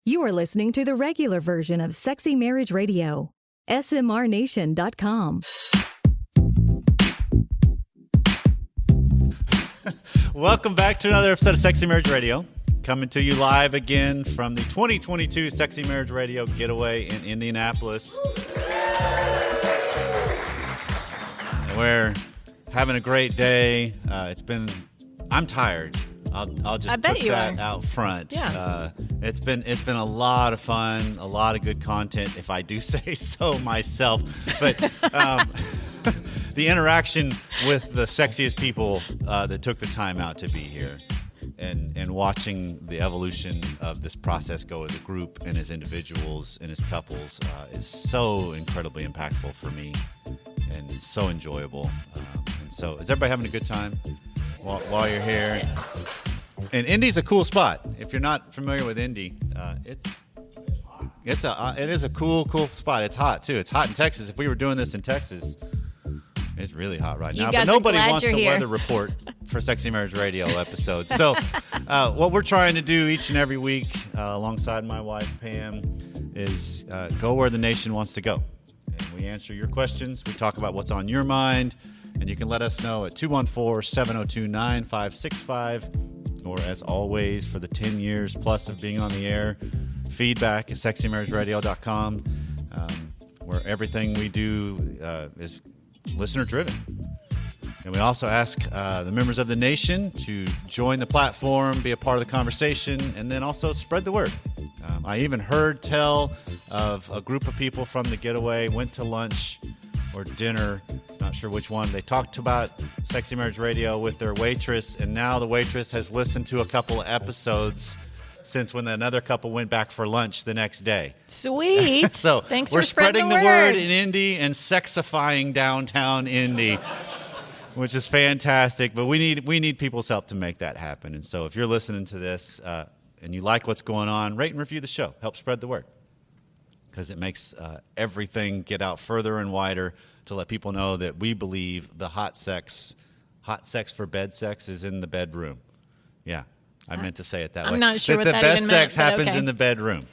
You are listening to the regular version of Sexy Marriage Radio. smrnation.com. Welcome back to another episode of Sexy Marriage Radio. Coming to you live again from the 2022 Sexy Marriage Radio Getaway in Indianapolis. We're having a great day. I'm tired. I'll just put that out front. Yeah. It's been a lot of fun, a lot of good content, if I do say so myself. But the interaction with the sexiest people that took the time out to be here and watching the evolution of this process go as a group and as individuals and as couples is so incredibly impactful for me and so enjoyable. And so is everybody having a good time while you're here? And Indy's a cool spot. If you're not familiar with Indy, it is a cool spot. It's hot too. It's hot in Texas. If we were doing this in Texas, it's really hot right now. But nobody wants the weather report for Sexy Marriage Radio episodes. So what we're trying to do each and every week alongside my wife, Pam, is go where the nation wants to go. And we answer your questions. We talk about what's on your mind. And you can let us know at 214-702-9565. Or as always, for the 10 years plus of being on the air, feedback at sexymarriageradio.com, where everything we do is listener-driven. And we also ask the members of the nation to join the platform, be a part of the conversation, and then also spread the word. I even heard tell of a group of people from the Getaway went to lunch or dinner, not sure which one. They talked about Sexy Marriage Radio with their waitress, and now the waitress has listened to a couple of episodes since when another couple went back for lunch the next day. Sweet. So thanks we're for spreading the word in Indy and sexifying downtown Indy, which is fantastic. But we need people's help to make that happen. And so if you're listening to this and you like what's going on, rate and review the show. Help spread the word, because it makes everything get out further and wider to let people know that we believe the hot sex for bed sex is in the bedroom. Yeah, I meant to say it that way. I'm not sure what the that best even sex meant, happens okay. in the bedroom.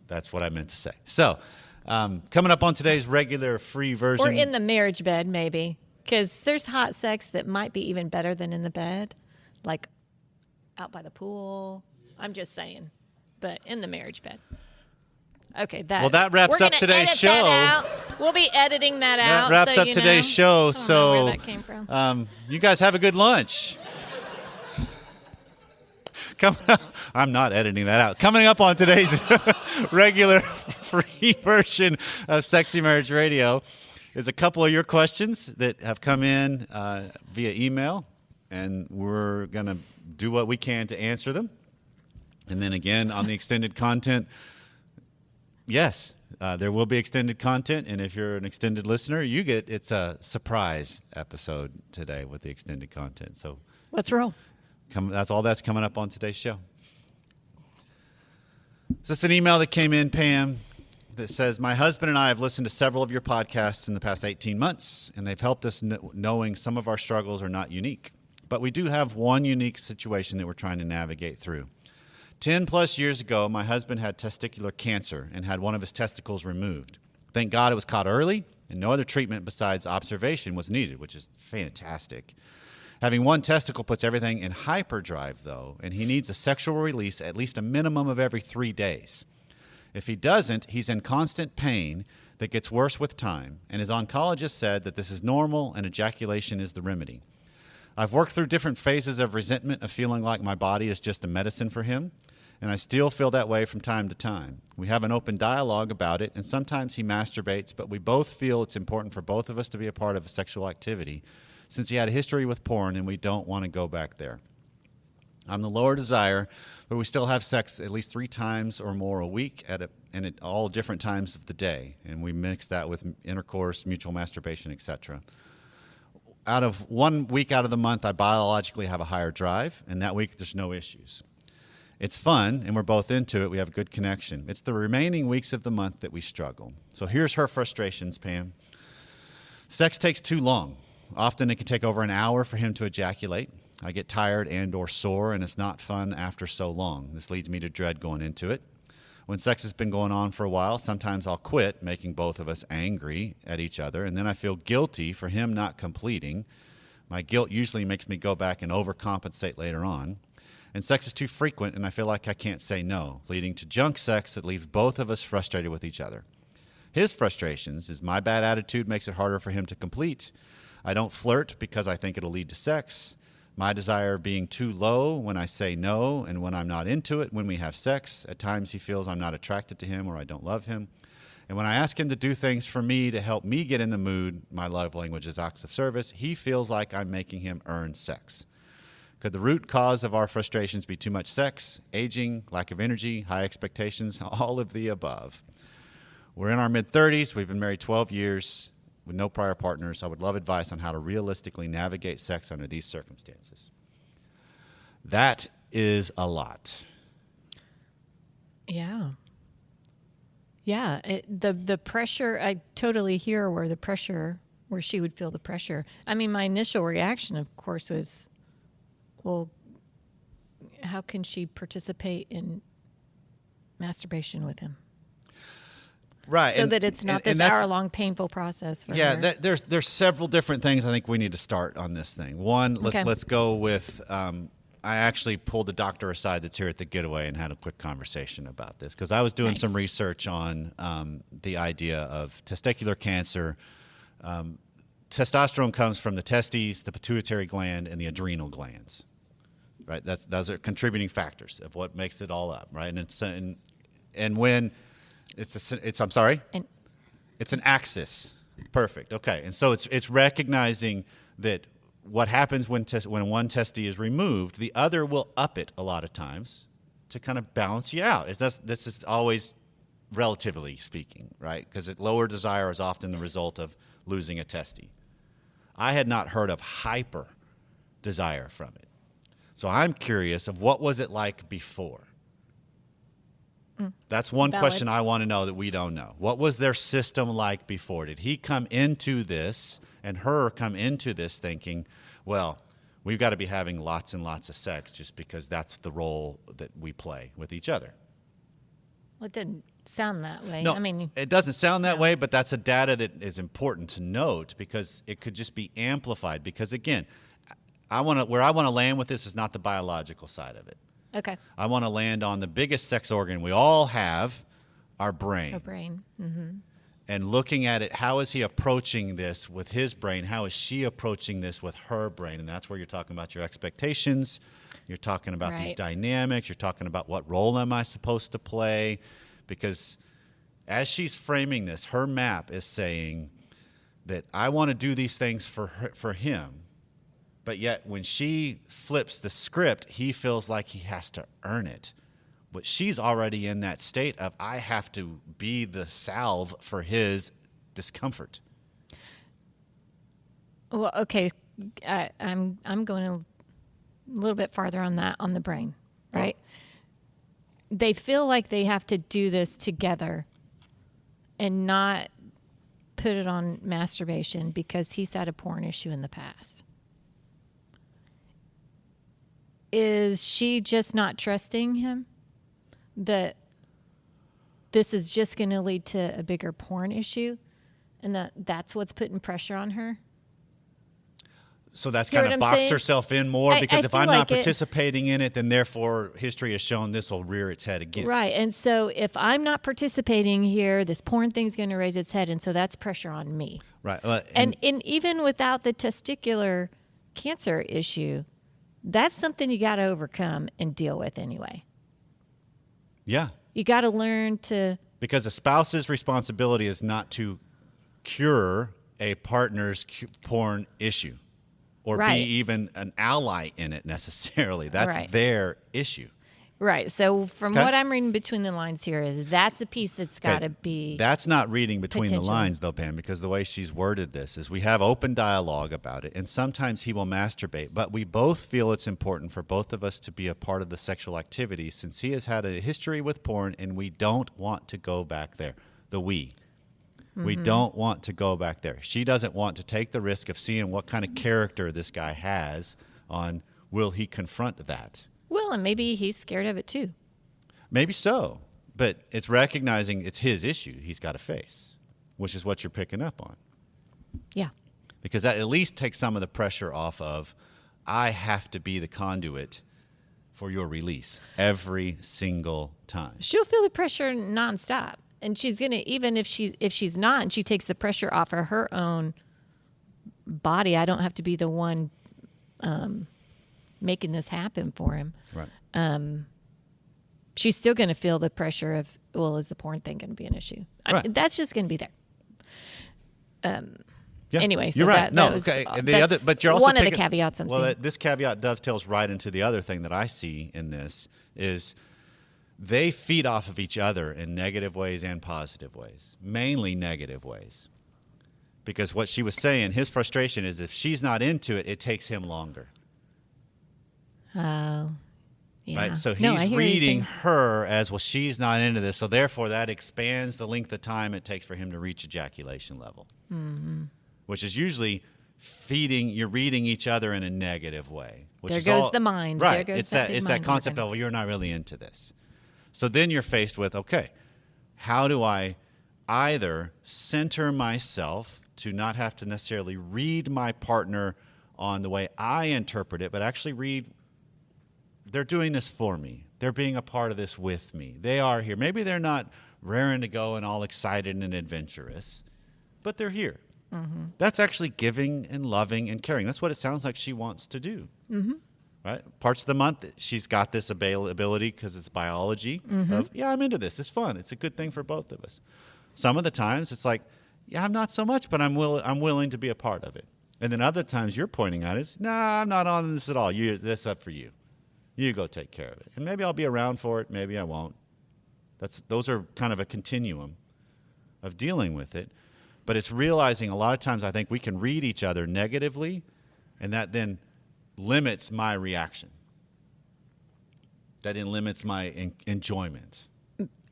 That's what I meant to say. So, coming up on today's regular free version. Or in the marriage bed, maybe. Because there's hot sex that might be even better than in the bed. Like out by the pool. I'm just saying. But in the marriage bed. Okay, that wraps up today's show. We'll be editing that out. That wraps so up today's show. I don't know where that came from. You guys have a good lunch. I'm not editing that out. Coming up on today's regular free version of Sexy Marriage Radio is a couple of your questions that have come in via email, and we're going to do what we can to answer them. And then again, on the extended content, yes, there will be extended content, and if you're an extended listener, it's a surprise episode today with the extended content. So let's roll. That's all that's coming up on today's show. So it's an email that came in, Pam, that says, my husband and I have listened to several of your podcasts in the past 18 months, and they've helped us knowing some of our struggles are not unique. But we do have one unique situation that we're trying to navigate through. 10 plus years ago, my husband had testicular cancer and had one of his testicles removed. Thank God it was caught early, and no other treatment besides observation was needed, which is fantastic. Having one testicle puts everything in hyperdrive, though, and he needs a sexual release at least a minimum of every 3 days. If he doesn't, he's in constant pain that gets worse with time, and his oncologist said that this is normal and ejaculation is the remedy. I've worked through different phases of resentment of feeling like my body is just a medicine for him, and I still feel that way from time to time. We have an open dialogue about it, and sometimes he masturbates, but we both feel it's important for both of us to be a part of a sexual activity since he had a history with porn, and we don't want to go back there. I'm the lower desire, but we still have sex at least 3 times or more a week and at all different times of the day, and we mix that with intercourse, mutual masturbation, etc. Out of 1 week out of the month, I biologically have a higher drive, and that week there's no issues. It's fun, and we're both into it. We have a good connection. It's the remaining weeks of the month that we struggle. So here's her frustrations, Pam. Sex takes too long. Often it can take over an hour for him to ejaculate. I get tired and or sore, and it's not fun after so long. This leads me to dread going into it. When sex has been going on for a while, sometimes I'll quit, making both of us angry at each other, and then I feel guilty for him not completing. My guilt usually makes me go back and overcompensate later on. And sex is too frequent, and I feel like I can't say no, leading to junk sex that leaves both of us frustrated with each other. His frustrations is my bad attitude makes it harder for him to complete. I don't flirt because I think it'll lead to sex. My desire being too low when I say no and when I'm not into it when we have sex. At times he feels I'm not attracted to him or I don't love him. And when I ask him to do things for me to help me get in the mood, my love language is acts of service, he feels like I'm making him earn sex. Could the root cause of our frustrations be too much sex, aging, lack of energy, high expectations, all of the above? We're in our mid-30s. We've been married 12 years with no prior partners. I would love advice on how to realistically navigate sex under these circumstances. That is a lot. Yeah. Yeah. The pressure, I totally hear where she would feel the pressure. I mean, my initial reaction, of course, was, well, how can she participate in masturbation with him? Right. So that it's not this hour-long painful process for her. Yeah, there's several different things I think we need to start on this thing. One, let's go with, I actually pulled the doctor aside that's here at the Getaway and had a quick conversation about this because I was doing some research on the idea of testicular cancer. Testosterone comes from the testes, the pituitary gland, and the adrenal glands. Right? Those are contributing factors of what makes it all up, right? And when it's an axis. Perfect. Okay. And so it's recognizing that what happens when one testy is removed, the other will up it a lot of times to kind of balance you out. This is always relatively speaking, right? Because lower desire is often the result of losing a testy. I had not heard of hyper desire from it. So I'm curious of what was it like before? That's one question I want to know that we don't know. What was their system like before? Did he come into this and her come into this thinking, well, we've got to be having lots and lots of sex just because that's the role that we play with each other? Well, it didn't sound that way. No, I mean, it doesn't sound that way, but that's a data that is important to note because it could just be amplified. Because again, where I want to land with this is not the biological side of it. okay. I want to land on the biggest sex organ we all have, our brain. Her brain. Mm-hmm. And looking at it, how is he approaching this with his brain? How is she approaching this with her brain? And that's where you're talking about your expectations. You're talking about these dynamics. You're talking about what role am I supposed to play? Because as she's framing this, her map is saying that I want to do these things for him. But yet when she flips the script, he feels like he has to earn it. But she's already in that state of I have to be the salve for his discomfort. Well, okay, I'm going a little bit farther on that, on the brain, right? They feel like they have to do this together and not put it on masturbation because he's had a porn issue in the past. Is she just not trusting him? That this is just going to lead to a bigger porn issue and that's what's putting pressure on her? So that's kind of boxed herself in more because if I'm not participating in it, then therefore history has shown this will rear its head again. Right. And so if I'm not participating here, this porn thing's going to raise its head. And so that's pressure on me. Right. And even without the testicular cancer issue, that's something you got to overcome and deal with anyway. Yeah. You got to learn to... Because a spouse's responsibility is not to cure a partner's porn issue or be even an ally in it necessarily. That's their issue. Right. So from what I'm reading between the lines here is that's the piece that's got to be... That's not reading between the lines, though, Pam, because the way she's worded this is we have open dialogue about it, and sometimes he will masturbate, but we both feel it's important for both of us to be a part of the sexual activity since he has had a history with porn, and we don't want to go back there. We don't want to go back there. She doesn't want to take the risk of seeing what kind of character this guy has on will he confront that. Well, and maybe he's scared of it too. Maybe so. But it's recognizing it's his issue he's got to face, which is what you're picking up on. Yeah. Because that at least takes some of the pressure off of, I have to be the conduit for your release every single time. She'll feel the pressure nonstop. And she's going to, even if she's not, and she takes the pressure off of her own body, I don't have to be the one making this happen for him. Right. She's still going to feel the pressure of, well, is the porn thing going to be an issue? Right. That's just going to be there. Yeah, Anyway, so you're right. that was, Okay. that's But you're also one of the caveats I'm seeing. This caveat dovetails right into the other thing that I see in this is they feed off of each other in negative ways and positive ways, mainly negative ways. Because what she was saying, his frustration is if she's not into it, it takes him longer. Oh, yeah. Right? So No, I he's hear what you're reading saying. her as, well, she's not into this. So therefore, that expands the length of time it takes for him to reach ejaculation level. Mm-hmm. Which is usually you're reading each other in a negative way. Which There is goes the mind. Right. There goes it's that that big it's mind that concept organ. of, well, you're not really into this. So then you're faced with, okay, how do I either center myself to not have to necessarily read my partner on the way I interpret it, but actually read, they're doing this for me. They're being a part of this with me. They are here. Maybe they're not raring to go and all excited and adventurous, but they're here. Mm-hmm. That's actually giving and loving and caring. That's what it sounds like she wants to do. Mm-hmm. Right? Parts of the month, she's got this ability because it's biology of, yeah, I'm into this. It's fun. It's a good thing for both of us. Some of the times it's like, yeah, I'm not so much, but I'm willing to be a part of it. And then other times you're pointing out is, nah, I'm not on this at all. This up for you. You go take care of it. And maybe I'll be around for it. Maybe I won't. Those are kind of a continuum of dealing with it. But it's realizing a lot of times I think we can read each other negatively, and that then limits my reaction. That then limits my enjoyment.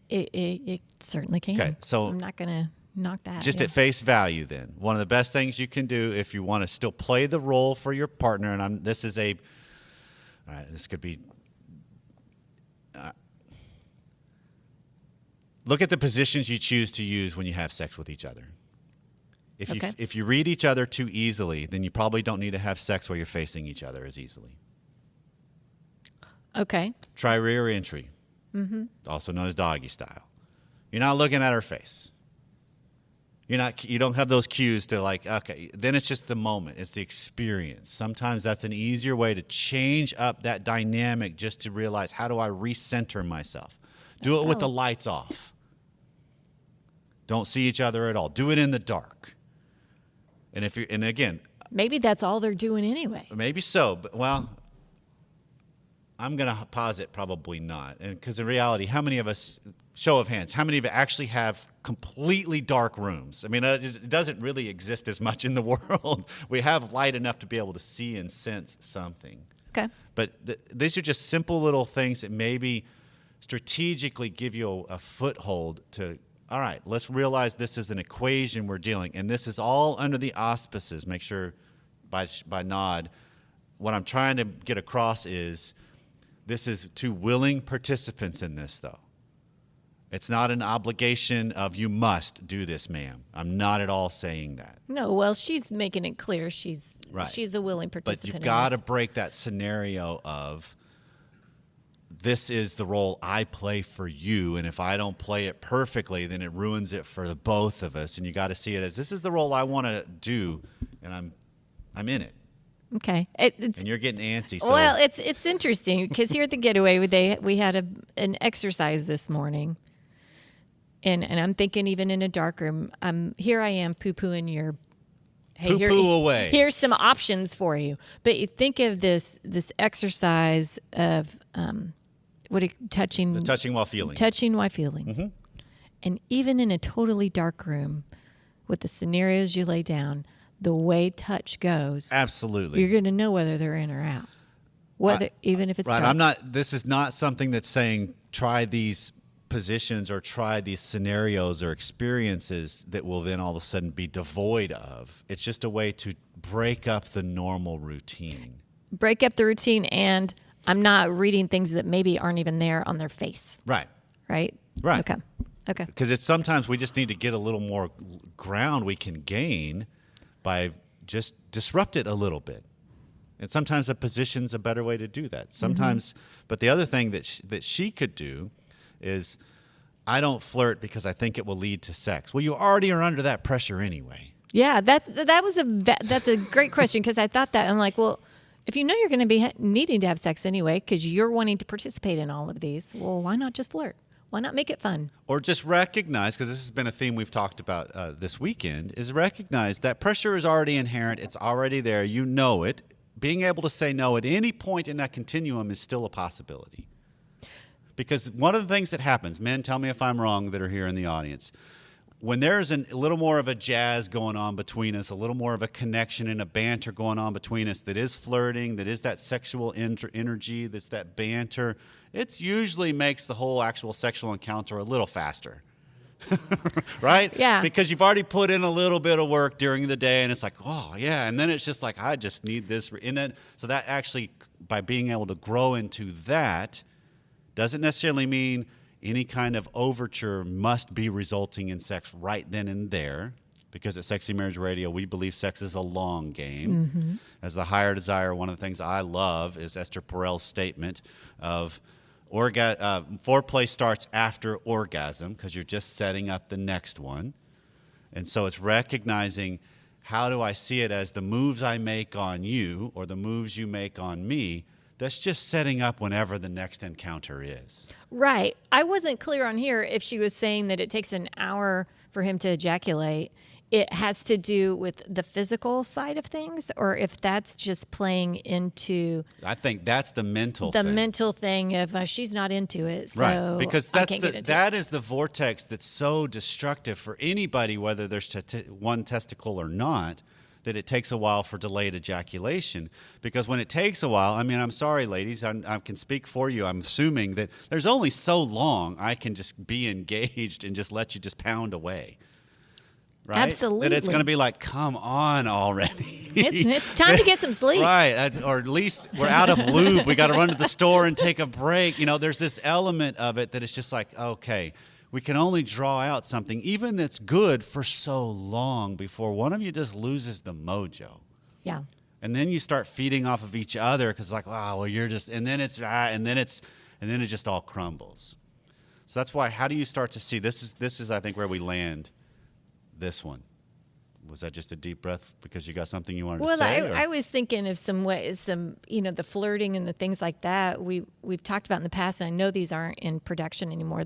It certainly can. Okay, so I'm not going to knock that. Just at face value then, one of the best things you can do if you want to still play the role for your partner, and this could be, look at the positions you choose to use when you have sex with each other. If you read each other too easily, then you probably don't need to have sex where you're facing each other as easily. Okay. Try rear entry, also known as doggy style. You're not looking at her face. You don't have those cues to like, okay, then it's just the moment. It's the experience. Sometimes that's an easier way to change up that dynamic just to realize, how do I recenter myself? Do it with the lights off. Don't see each other at all. Do it in the dark. And again, maybe that's all they're doing anyway. maybe so, but I'm going to posit probably not. And because in reality, how many of us, show of hands, how many of you actually have completely dark rooms? I mean, it doesn't really exist as much in the world. We have light enough to be able to see and sense something. Okay. But these are just simple little things that maybe strategically give you a foothold to, all right, let's realize this is an equation we're dealing, and this is all under the auspices. Make sure by nod. What I'm trying to get across is this is two willing participants in this, though. It's not an obligation of you must do this, ma'am. I'm not at all saying that. No, well, she's making it clear she's a willing participant. But you've got to break that scenario of this is the role I play for you, and if I don't play it perfectly, then it ruins it for the both of us. And you got to see it as this is the role I want to do, and I'm in it. Okay, and you're getting antsy. So. Well, it's interesting because here at the Getaway, we had an exercise this morning, and I'm thinking even in a dark room, here I am poo-pooing your. Hey, poo-poo away. Here's some options for you, but you think of this exercise of touching while feeling. Touching while feeling. Mm-hmm. And even in a totally dark room, with the scenarios you lay down, the way touch goes, absolutely, you're going to know whether they're in or out. Even if it's right. dark. This is not something that's saying try these positions or try these scenarios or experiences that will then all of a sudden be devoid of. It's just a way to break up the normal routine. Break up the routine, and I'm not reading things that maybe aren't even there on their face. Right. Right? Right. Okay. Because it's sometimes we just need to get a little more ground we can gain by just disrupt it a little bit. And sometimes a position's a better way to do that. Sometimes, but the other thing that she could do is, I don't flirt because I think it will lead to sex. Well, you already are under that pressure anyway. Yeah, that's a great question, because I thought that. I'm like, well, if you know you're going to be needing to have sex anyway because you're wanting to participate in all of these, well, why not just flirt? Why not make it fun? Or just recognize, because this has been a theme we've talked about this weekend, is recognize that pressure is already inherent. It's already there. You know it. Being able to say no at any point in that continuum is still a possibility. Because one of the things that happens, men, tell me if I'm wrong that are here in the audience, when there's a little more of a jazz going on between us, a little more of a connection and a banter going on between us that is flirting, that is that sexual energy, that's that banter, it usually makes the whole actual sexual encounter a little faster. Right? Yeah. Because you've already put in a little bit of work during the day, and it's like, oh, yeah. And then it's just like, I just need this. So that actually, by being able to grow into that, doesn't necessarily mean any kind of overture must be resulting in sex right then and there, because at Sexy Marriage Radio, we believe sex is a long game. As the higher desire, one of the things I love is Esther Perel's statement of foreplay starts after orgasm, because you're just setting up the next one. And so it's recognizing, how do I see it as the moves I make on you or the moves you make on me? That's just setting up whenever the next encounter is. Right. I wasn't clear on here if she was saying that it takes an hour for him to ejaculate. It has to do with the physical side of things, or if that's just playing into... I think that's the mental thing. The mental thing of she's not into it, so right. Because that is the vortex that's so destructive for anybody, whether there's one testicle or not, that it takes a while for delayed ejaculation. Because when it takes a while, I mean, I'm sorry, ladies, I can speak for you. I'm assuming that there's only so long I can just be engaged and just let you just pound away. Right? Absolutely. That it's going to be like, come on already. It's time to get some sleep. Right. Or at least we're out of lube. We got to run to the store and take a break. You know, there's this element of it that it's just like, okay, we can only draw out something, even that's good, for so long before one of you just loses the mojo. Yeah. And then you start feeding off of each other, because like, wow, well, you're just, and then it just all crumbles. So that's why, how do you start to see, this is I think where we land this one. Was that just a deep breath because you got something you wanted to say? Well, I was thinking of some ways, the flirting and the things like that we've talked about in the past, and I know these aren't in production anymore.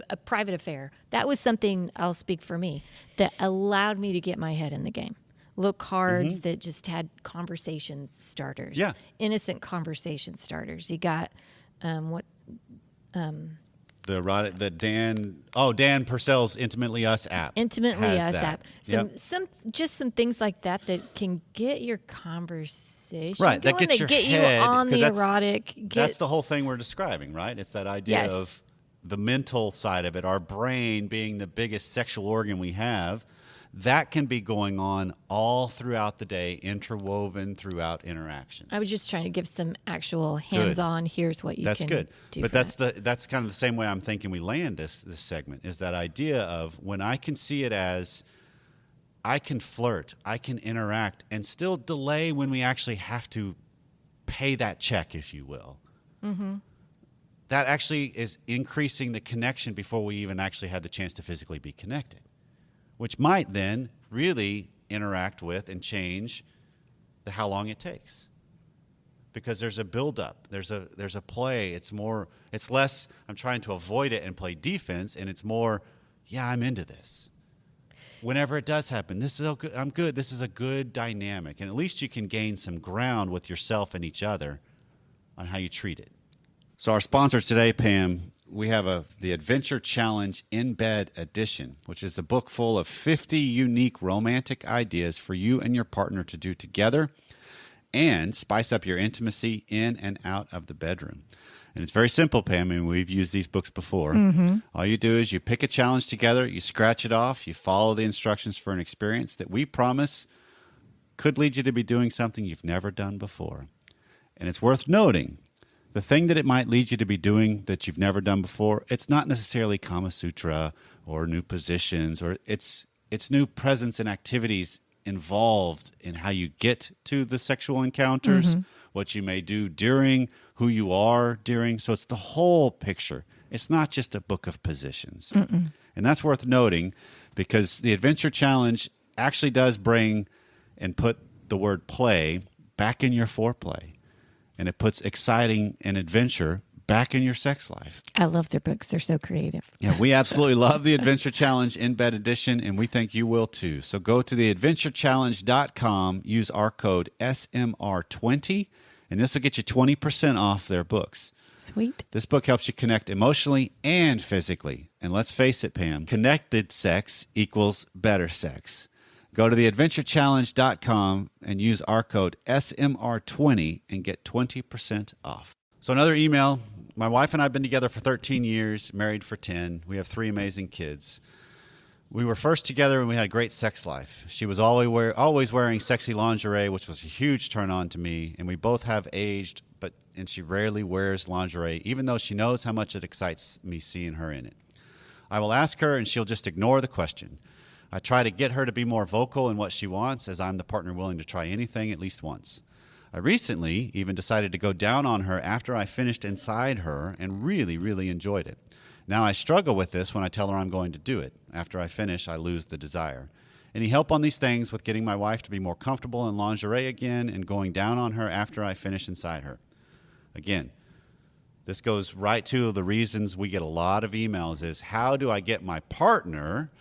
A private affair, that was something, I'll speak for me, that allowed me to get my head in the game. Little cards that just had conversation starters. Yeah. Innocent conversation starters. You got Dan Purcell's Intimately Us app. Intimately Us app. Yep. Some things like that can get your conversation right. going, That gets your get head, you on the erotic. That's the whole thing we're describing, right? It's that idea of the mental side of it, our brain being the biggest sexual organ we have. That can be going on all throughout the day, interwoven throughout interactions. I was just trying to give some actual hands-on. Here's what you can good. do. But that's kind of the same way I'm thinking we land this segment, is that idea of when I can see it as I can flirt, I can interact, and still delay when we actually have to pay that check, if you will. Mm-hmm. That actually is increasing the connection before we even actually had the chance to physically be connected, which might then really interact with and change how long it takes. Because there's a buildup, there's a play. It's less, I'm trying to avoid it and play defense, and it's more, yeah, I'm into this. Whenever it does happen, I'm good. This is a good dynamic, and at least you can gain some ground with yourself and each other on how you treat it. So our sponsors today, Pam, we have the Adventure Challenge In Bed Edition, which is a book full of 50 unique romantic ideas for you and your partner to do together and spice up your intimacy in and out of the bedroom. And it's very simple, Pam. I mean, we've used these books before. Mm-hmm. All you do is you pick a challenge together, you scratch it off, you follow the instructions for an experience that we promise could lead you to be doing something you've never done before. And it's worth noting the thing that it might lead you to be doing that you've never done before, it's not necessarily Kama Sutra or new positions, or it's new presence and activities involved in how you get to the sexual encounters, what you may do during, who you are during. So it's the whole picture. It's not just a book of positions. And that's worth noting, because the Adventure Challenge actually does bring and put the word play back in your foreplay. And it puts exciting and adventure back in your sex life. I love their books. They're so creative. Yeah, we absolutely love the Adventure Challenge in bed edition, and we think you will too. So go to theadventurechallenge.com, use our code SMR20, and this will get you 20% off their books. Sweet. This book helps you connect emotionally and physically. And let's face it, Pam, connected sex equals better sex. Go to theadventurechallenge.com and use our code SMR20 and get 20% off. So another email. My wife and I have been together for 13 years, married for 10. We have 3 amazing kids. We were first together and we had a great sex life. She was always wearing sexy lingerie, which was a huge turn on to me. And we both have aged, and she rarely wears lingerie, even though she knows how much it excites me seeing her in it. I will ask her and she'll just ignore the question. I try to get her to be more vocal in what she wants, as I'm the partner willing to try anything at least once. I recently even decided to go down on her after I finished inside her and really, really enjoyed it. Now I struggle with this when I tell her I'm going to do it. After I finish, I lose the desire. Any help on these things with getting my wife to be more comfortable in lingerie again and going down on her after I finish inside her? Again, this goes right to the reasons we get a lot of emails is, how do I get my partner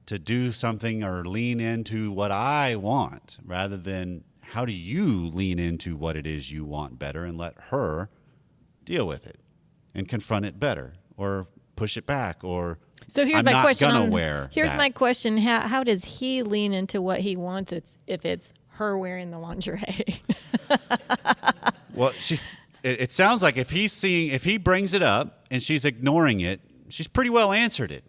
to do something or lean into what I want, rather than how do you lean into what it is you want better and let her deal with it and confront it better or push it back, or so here's I'm my not question gonna on, wear here's that. my question. How does he lean into what he wants if it's her wearing the lingerie? Well, it sounds like if he brings it up and she's ignoring it, she's pretty well answered it.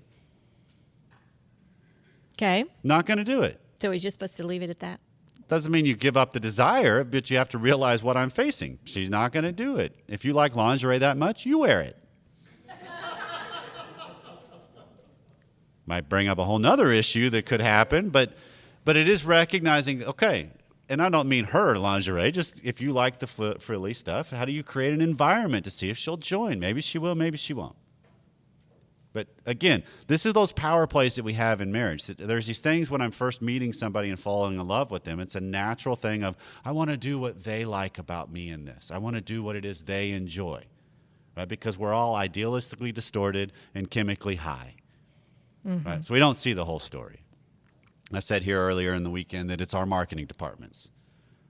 Okay. Not going to do it. So he's just supposed to leave it at that? Doesn't mean you give up the desire, but you have to realize what I'm facing. She's not going to do it. If you like lingerie that much, you wear it. Might bring up a whole nother issue that could happen, but it is recognizing, okay, and I don't mean her lingerie, just if you like the frilly stuff, how do you create an environment to see if she'll join? Maybe she will, maybe she won't. But again, this is those power plays that we have in marriage. There's these things when I'm first meeting somebody and falling in love with them. It's a natural thing of, I want to do what they like about me in this. I want to do what it is they enjoy, right? Because we're all idealistically distorted and chemically high, right? So we don't see the whole story. I said here earlier in the weekend that it's our marketing departments,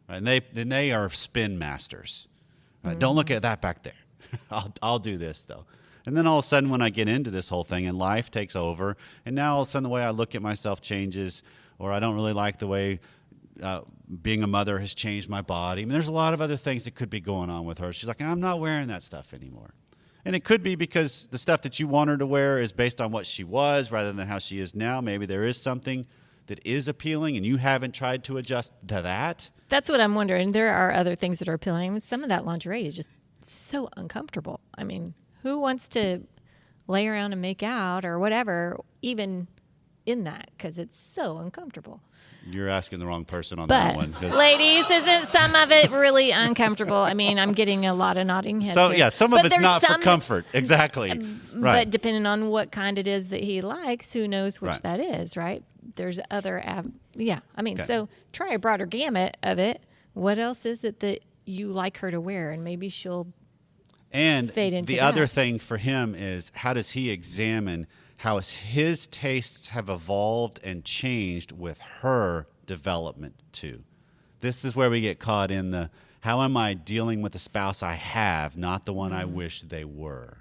right? And they are spin masters, right? Don't look at that back there. I'll do this though. And then all of a sudden when I get into this whole thing and life takes over, and now all of a sudden the way I look at myself changes, or I don't really like the way being a mother has changed my body. I mean, there's a lot of other things that could be going on with her. She's like, I'm not wearing that stuff anymore. And it could be because the stuff that you want her to wear is based on what she was rather than how she is now. Maybe there is something that is appealing and you haven't tried to adjust to that. That's what I'm wondering. There are other things that are appealing. Some of that lingerie is just so uncomfortable. I mean, who wants to lay around and make out or whatever, even in that, because it's so uncomfortable. You're asking the wrong person on that one. Ladies, isn't some of it really uncomfortable? I mean, I'm getting a lot of nodding heads. So, here. yeah, some of it's not for comfort. Exactly. Right. But depending on what kind it is that he likes, who knows which that is, right? There's other, yeah. I mean, so try a broader gamut of it. What else is it that you like her to wear? And maybe she'll fade into the that. other thing for him is, how does he examine how his tastes have evolved and changed with her development too? This is where we get caught in the, how am I dealing with the spouse I have, not the one I wish they were.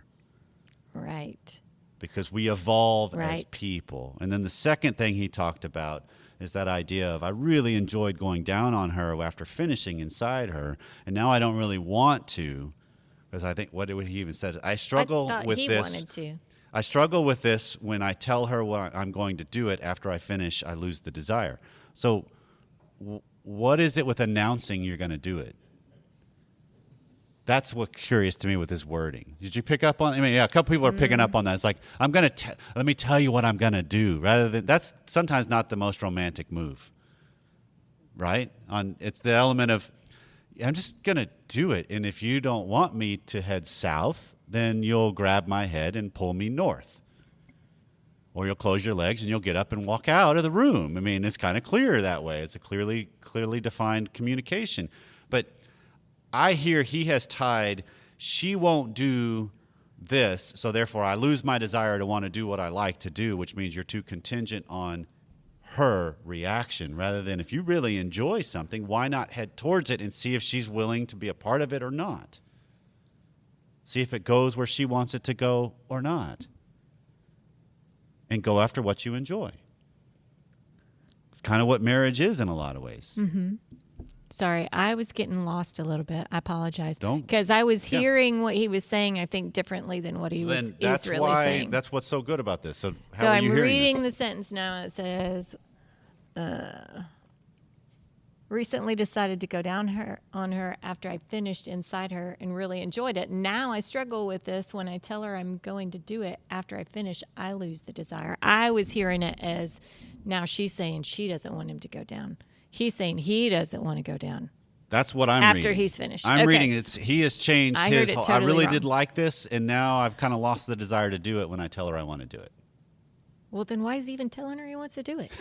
Right. Because we evolve as people. And then the second thing he talked about is that idea of, I really enjoyed going down on her after finishing inside her, and now I don't really want to, because I think, what he even said, I struggle with this. Wanted to. I struggle with this when I tell her what I'm going to do it. After I finish, I lose the desire. So what is it with announcing you're going to do it? That's what's curious to me with his wording. Did you pick up on? I mean, yeah, a couple people are picking up on that. It's like, let me tell you what I'm gonna do. Rather than that's sometimes not the most romantic move, right? It's the element of, I'm just gonna do it, and if you don't want me to head south, then you'll grab my head and pull me north, or you'll close your legs and you'll get up and walk out of the room. I mean, it's kind of clear that way. It's a clearly defined communication, but I hear he has tied, she won't do this, so therefore I lose my desire to want to do what I like to do, which means you're too contingent on her reaction, rather than if you really enjoy something, why not head towards it and see if she's willing to be a part of it or not? See if it goes where she wants it to go or not. And go after what you enjoy. It's kind of what marriage is in a lot of ways. Mm-hmm. Sorry, I was getting lost a little bit. I apologize. Because I was hearing what he was saying, I think, differently than what is really saying. That's what's so good about this. So how are I'm you hearing reading this? the sentence now. It says, recently decided to go down on her after I finished inside her and really enjoyed it. Now I struggle with this. When I tell her I'm going to do it after I finish, I lose the desire. I was hearing it as now she's saying she doesn't want him to go down. He's saying he doesn't want to go down. That's what I'm reading. After he's finished. I'm reading he has changed I his heard it whole, totally I really wrong. did like this, and now I've kind of lost the desire to do it when I tell her I want to do it. Well, then why is he even telling her he wants to do it?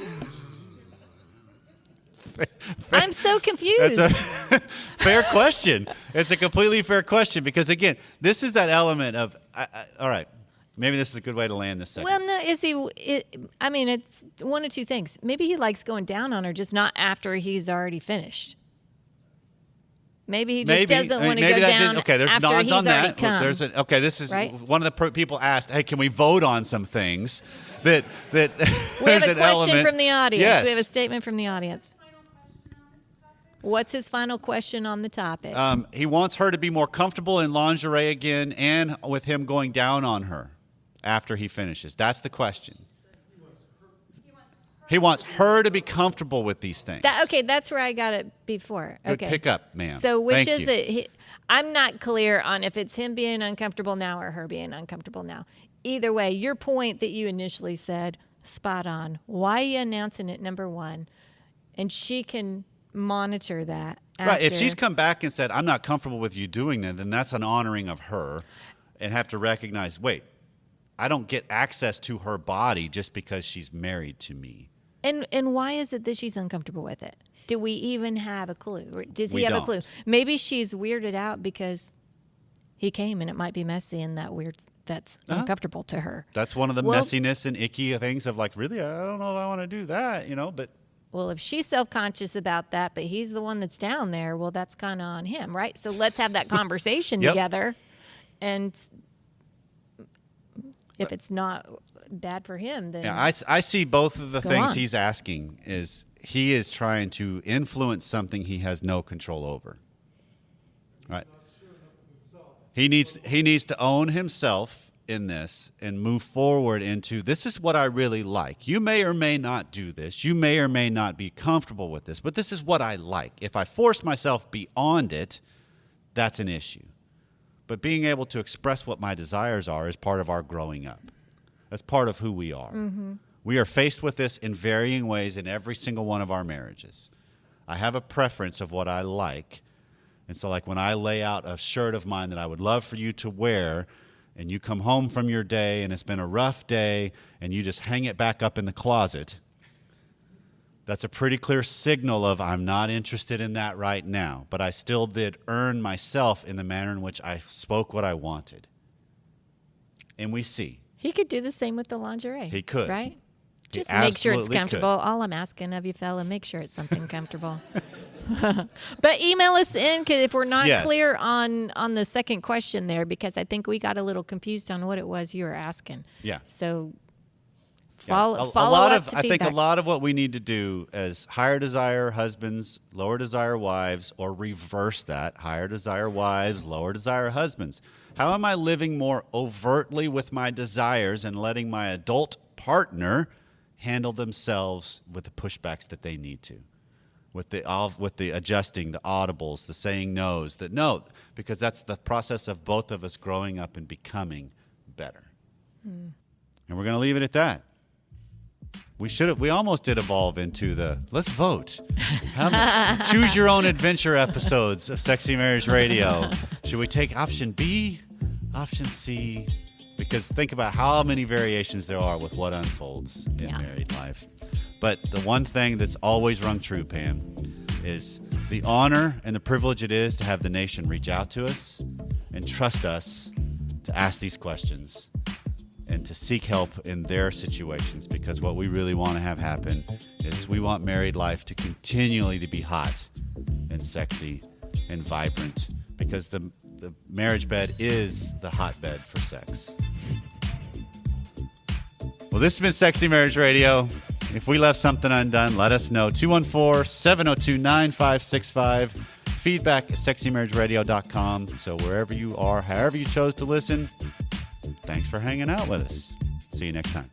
I'm so confused. That's a fair question. It's a completely fair question because, again, this is that element of, all right, maybe this is a good way to land this segment. Well, no, it's one of two things. Maybe he likes going down on her, just not after he's already finished. Maybe he just doesn't want to go down there's after nods he's on already that. come. This is right? one of the people asked, hey, can we vote on some things? That We have there's a an question element. from the audience. Yes. We have a statement from the audience. What's his final question on the topic? He wants her to be more comfortable in lingerie again and with him going down on her after he finishes. That's the question. He wants her to be comfortable with these things. That's where I got it before. Good Okay. pick up, ma'am. So which Thank is you. it? I'm not clear on if it's him being uncomfortable now or her being uncomfortable now. Either way, your point that you initially said, spot on. Why are you announcing it, number one? And she can monitor that. Right. If after. she's come back and said, I'm not comfortable with you doing that, then that's an honoring of her and have to recognize, wait, I don't get access to her body just because she's married to me. And why is it that she's uncomfortable with it? Do we even have a clue? Or does he We have don't. a clue? Maybe she's weirded out because he came and it might be messy and that's uncomfortable to her. That's one of the Well- messiness and icky things of like, really, I don't know if I want to do that, but Well, if she's self-conscious about that, but he's the one that's down there, well, that's kind of on him, right? So let's have that conversation Yep. together. And if it's not bad for him, then yeah, I see both of the Go things on. he's asking is he is trying to influence something he has no control over. Right. He needs to own himself in this and move forward into this is what I really like. You may or may not do this. You may or may not be comfortable with this, but this is what I like. If I force myself beyond it, that's an issue. But being able to express what my desires are is part of our growing up. That's part of who we are. Mm-hmm. We are faced with this in varying ways in every single one of our marriages. I have a preference of what I like. And so like when I lay out a shirt of mine that I would love for you to wear, and you come home from your day and it's been a rough day and you just hang it back up in the closet, that's a pretty clear signal of I'm not interested in that right now. But I still did earn myself in the manner in which I spoke what I wanted. And we see. he could do the same with the lingerie. He could. Right? He Just make sure it's absolutely comfortable. could. All I'm asking of you, fella, make sure it's something comfortable. But email us in because if we're not Yes. clear on the second question there, because I think we got a little confused on what it was you were asking. Yeah. So Yeah. follow a lot up of to I think a feedback. lot of what we need to do is higher desire husbands, lower desire wives, or reverse that, higher desire wives, lower desire husbands. How am I living more overtly with my desires and letting my adult partner handle themselves with the pushbacks that they need to? with the adjusting, the audibles, the saying no's, the no, because that's the process of both of us growing up and becoming better. And we're going to leave it at that. We almost did evolve into the let's vote. Choose your own adventure episodes of Sexy Marriage Radio. Should we take option B, option C? Because think about how many variations there are with what unfolds in married life. But the one thing that's always rung true, Pam, is the honor and the privilege it is to have the nation reach out to us and trust us to ask these questions and to seek help in their situations, because what we really want to have happen is we want married life to continually to be hot and sexy and vibrant, because the marriage bed is the hotbed for sex. Well, this has been Sexy Marriage Radio. If we left something undone, let us know. 214-702-9565. Feedback at sexymarriageradio.com. So wherever you are, however you chose to listen, thanks for hanging out with us. See you next time.